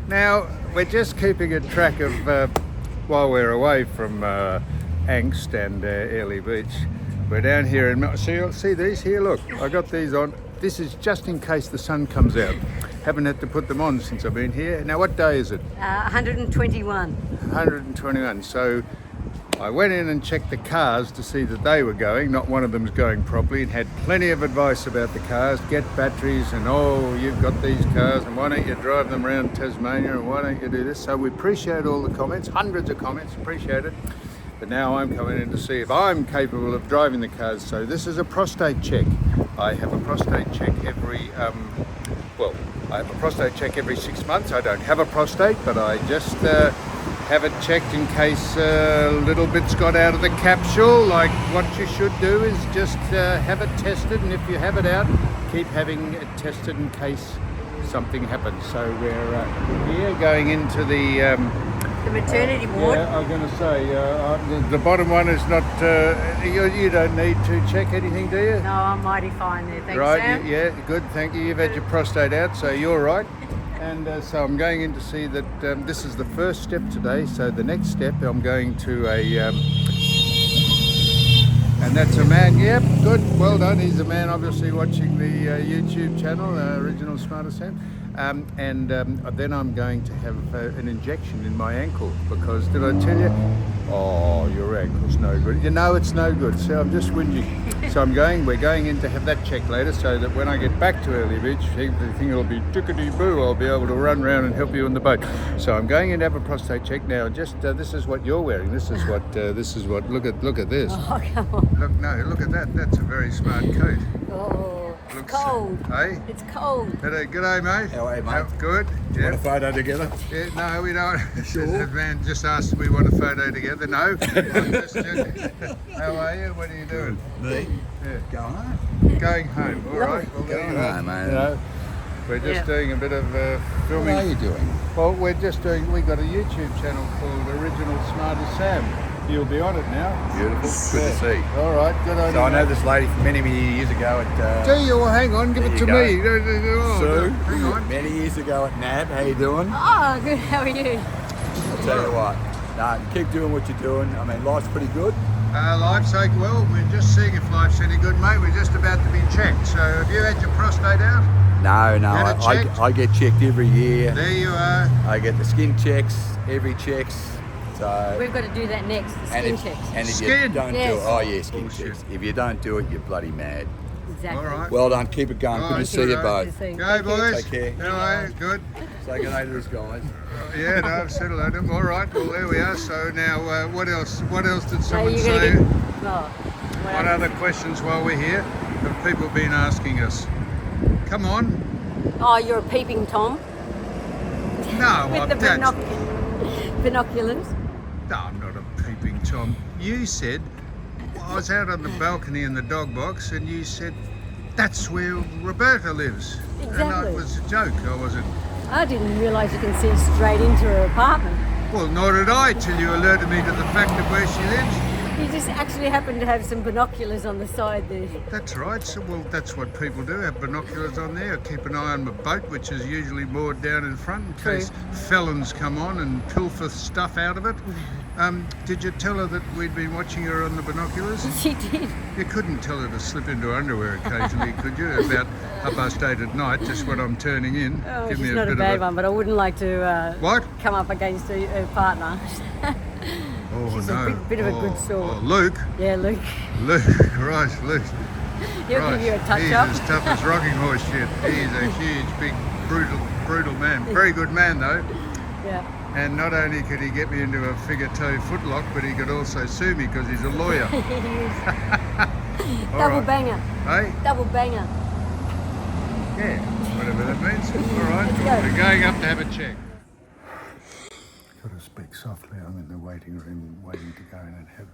Now, we're just keeping a track of, while we're away from ANGST and Airlie Beach, we're down here in see these here, look, I got these on. This is just in case the sun comes out. Haven't had to put them on since I've been here. Now, what day is it? 121. 121. So I went in and checked the cars to see that they were going. Not one of them's going properly, and had plenty of advice about the cars. Get batteries, and oh, you've got these cars, and why don't you drive them around Tasmania, and why don't you do this? So we appreciate all the comments, hundreds of comments, appreciate it. But now I'm coming in to see if I'm capable of driving the cars. So this is a prostate check. I have a prostate check every, I have a prostate check every 6 months. I don't have a prostate, but I just have it checked in case little bits got out of the capsule. Like, what you should do is just have it tested, and if you have it out, keep having it tested in case something happens. So we're here going into the maternity ward. Yeah, I'm going to say the bottom one is not. You don't need to check anything, do you? No, I'm mighty fine there. Thanks, Right? Sam. Yeah, good. Thank you. You've had your prostate out, so you're right. And so I'm going in to see that this is the first step today. So the next step, I'm going to and that's a man. Yep, good. Well done. He's a man, obviously watching the YouTube channel, Original Smarter Sam. And then I'm going to have an injection in my ankle because, did I tell you? Oh, your ankle's no good. You know it's no good, so I'm just whinging. So we're going in to have that checked later so that when I get back to Airlie Beach, everything will be tickety-boo. I'll be able to run around and help you on the boat. So I'm going in to have a prostate check now. Just, this is what you're wearing. This is what, look at this. Oh, come on. Look at that. That's a very smart coat. Oh, it's Looks, cold. Hey? It's cold. G'day, mate. How are you, mate? Good. Want a photo together? Yeah, no, we don't. Sure. The man just asked if we want a photo together. No. I'm just joking. How are you? What are you doing? Me? Yeah. Going home. Going home. All right. Well, there Going you go. home, mate. You know, we're just doing a bit of What filming. are you doing? Well, we got a YouTube channel called Original Smarter Sam. You'll be on it now. Beautiful. Good to see. All right. Good on So you. I know mate. this lady from many years ago at... Do you? Well, hang on. Give there it you to go. me. Oh, Sue, hang on. many years ago at NAB. How you doing? Oh, good. How are you? I'll tell you what. No, keep doing what you're doing. I mean, life's pretty good. Life's okay. Well, we're just seeing if life's any good, mate. We're just about to be checked. So have you had your prostate out? No, Had it checked? I get checked every year. There you are. I get the skin checks, every checks. So... We've got to do that next, the skin checks. And if Skin? you don't Yes. do it... Oh, yeah, skin Bullshit. checks. If you don't do it, you're bloody mad. Exactly. All right. Well done. Keep it going. Oh, Good to thank see you, you mate. both. Thank Go, you. boys. Take care. How are you? Good. Say good day to these guys. Yeah, no, I've settled on them. All right. Well, there we are. So now, what else? What else did So someone you're say? going to get... Oh, What other questions while we're here have people been asking us? Come on. Oh, you're a peeping Tom No, with the that's... binoculars. No, I'm not a peeping Tom. You said, I was out on the balcony in the dog box, and you said, that's where Roberta lives. And Exactly. it was a joke, I wasn't. I didn't realise you can see straight into her apartment. Well, nor did I till you alerted me to the fact of where she lives. You just actually happen to have some binoculars on the side there. That's right. So, well, that's what people do, have binoculars on there. Keep an eye on my boat, which is usually moored down in front in True. case felons come on and pilfer stuff out of it. Did you tell her that we'd been watching her on the binoculars? She did. You couldn't tell her to slip into underwear occasionally, could you? About 8:30 at night, just when I'm turning in. Oh, Give she's me a not a bit bad of one, but I wouldn't like to What? come up against her partner. Oh, She's no. a bit of a good sort. Oh, Luke. Yeah, Luke. Luke. Right, Luke. He'll Right. give you a touch He's up. as tough as rocking horse shit. He's a huge, big, brutal man. Very good man, though. Yeah. And not only could he get me into a figure-toe footlock, but he could also sue me because he's a lawyer. All Double right. banger. Hey? Double banger. Yeah, whatever that means. All right, Let's well, go. we're going up to have a check. Got to speak softly. I'm in the waiting room waiting to go in and have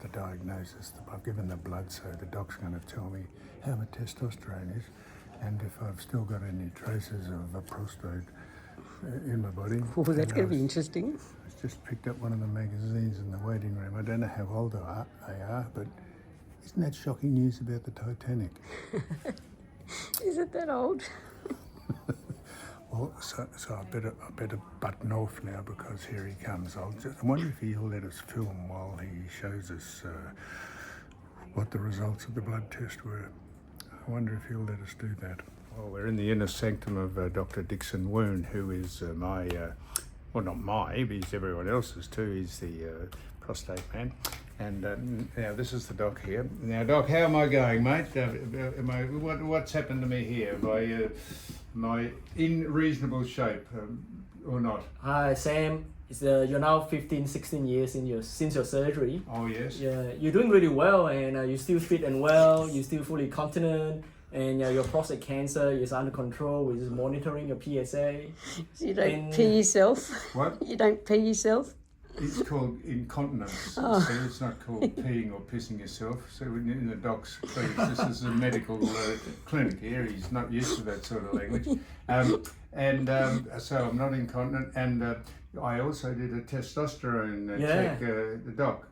the diagnosis. I've given the blood, so the doc's going to tell me how my testosterone is and if I've still got any traces of a prostate in my body. Oh, that's And going to be interesting. I just picked up one of the magazines in the waiting room. I don't know how old they are, but isn't that shocking news about the Titanic? Is it that old? Well, so I better button off now because here he comes. I wonder if he'll let us film while he shows us what the results of the blood test were. I wonder if he'll let us do that. Well, we're in the inner sanctum of Dr. Dixon Woon, who is well, not my, but he's everyone else's too. He's the prostate man. And now this is the doc here. Now, Doc, how am I going, mate? What's happened to me here? Am I in reasonable shape or not? Hi Sam, you're now 15, 16 years since your surgery. Oh yes. Yeah, you're doing really well, and you're still fit and well. You're still fully continent, and your prostate cancer is under control. We're just monitoring your PSA. So you don't pee yourself? What? You don't pee yourself? It's called incontinence. Oh. So it's not called peeing or pissing yourself. So in the doc's clinic, this is a medical clinic here. He's not used to that sort of language. So I'm not incontinent. And I also did a testosterone check, the doc.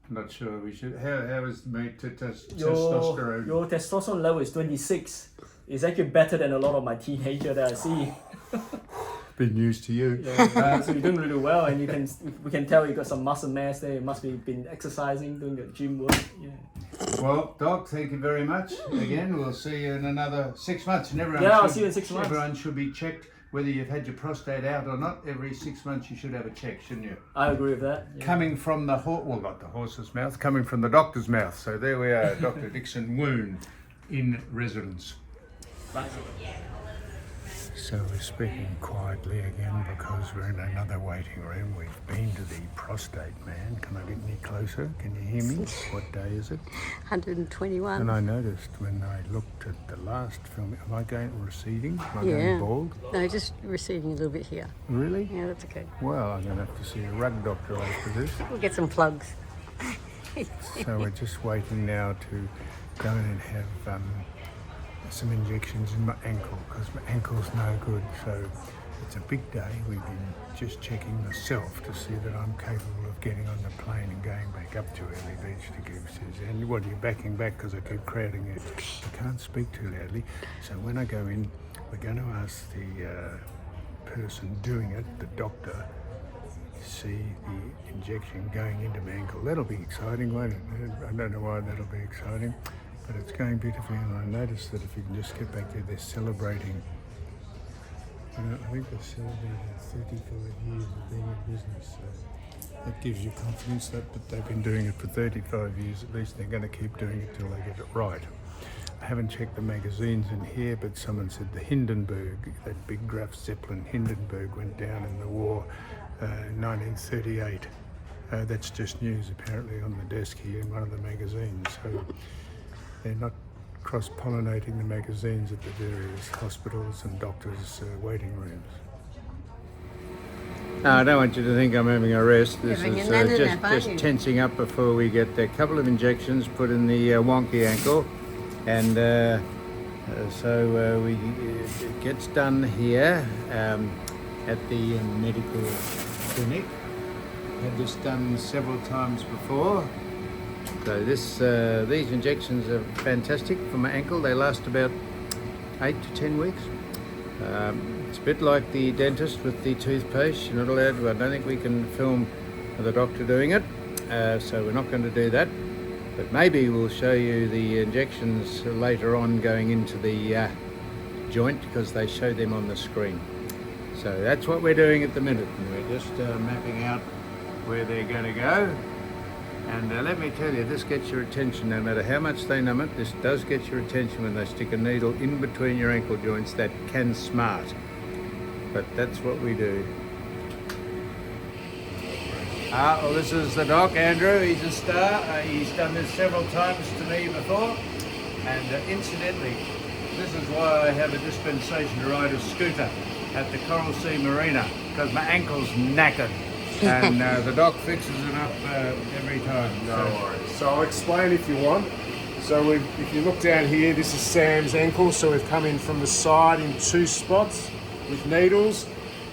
I'm not sure we should. How is my testosterone? Your testosterone level is 26. It's actually better than a lot of my teenagers that I see. Been used to you. Yeah, so you're doing really well, and we can tell you got some muscle mass there. You must be been exercising, doing the gym work. Yeah. Well, Doc, thank you very much. Again, we'll see you in another 6 months. And everyone I'll see you in 6 months. Everyone should be checked whether you've had your prostate out or not. Every 6 months you should have a check, shouldn't you? I agree with that. Yeah. Coming from the well, not the horse's mouth, coming from the doctor's mouth. So there we are, Dr. Dixon Woon in residence. Right. So we're speaking quietly again because we're in another waiting room. We've been to the prostate man. Can I get any closer? Can you hear me? What day is it? 121. And I noticed when I looked at the last film, am I going receding? Am I going bald? No, just receding a little bit here. Really? Yeah, that's okay. Well, I'm going to have to see a rug doctor after this. We'll get some plugs. So we're just waiting now to go in and have some injections in my ankle because my ankle's no good. So it's a big day. We've been just checking myself to see that I'm capable of getting on the plane and going back up to Early Beach to give says, and what, you're backing back because I keep crowding it. I can't speak too loudly. So when I go in, we're going to ask the person doing it, the doctor, see the injection going into my ankle. That'll be exciting, won't it? I don't know why that'll be exciting. But it's going beautifully, and I noticed that if you can just get back there, they're celebrating. I think they're celebrating 35 years of being in business. So that gives you confidence that they've been doing it for 35 years. At least they're going to keep doing it till they get it right. I haven't checked the magazines in here, but someone said the Hindenburg, that big Graf Zeppelin Hindenburg, went down in the war in 1938. That's just news apparently on the desk here in one of the magazines. So they're not cross-pollinating the magazines at the various hospitals and doctors' waiting rooms. No, I don't want you to think I'm having a rest. This is just tensing up before we get a couple of injections put in the wonky ankle. And so it gets done here at the medical clinic. Had this done several times before. So these injections are fantastic for my ankle. They last about 8 to 10 weeks. It's a bit like the dentist with the toothpaste. You're not allowed to, I don't think we can film the doctor doing it. So we're not going to do that. But maybe we'll show you the injections later on going into the joint because they show them on the screen. So that's what we're doing at the minute. And we're just mapping out where they're going to go. And let me tell you, this gets your attention no matter how much they numb it. This does get your attention when they stick a needle in between your ankle joints. That can smart, but that's what we do. Well, this is the doc, Andrew. He's a star. He's done this several times to me before. And incidentally, this is why I have a dispensation to ride a scooter at the Coral Sea Marina, because my ankle's knackered. And the doc fixes it up every time. No worries. So I'll explain if you want. So if you look down here, this is Sam's ankle. So we've come in from the side in 2 spots with needles.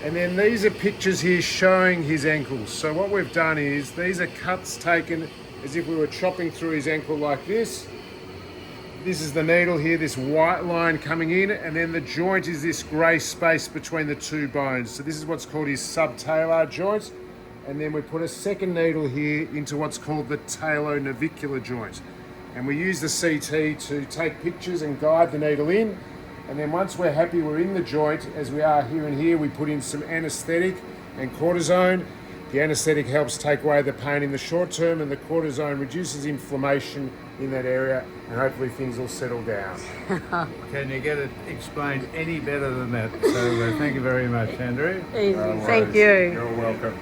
And then these are pictures here showing his ankles. So what we've done is, these are cuts taken as if we were chopping through his ankle like this. this is the needle here, this white line coming in, and then the joint is this grey space between the two bones. So this is what's called his subtalar joint. And then we put a second needle here into what's called the talonavicular joint. And we use the CT to take pictures and guide the needle in. And then once we're happy we're in the joint, as we are here and here, we put in some anaesthetic and cortisone. The anaesthetic helps take away the pain in the short term, and the cortisone reduces inflammation in that area, and hopefully things will settle down. Can you get it explained any better than that? So thank you very much, Andrew. Easy. No Thank worries. you. You're welcome.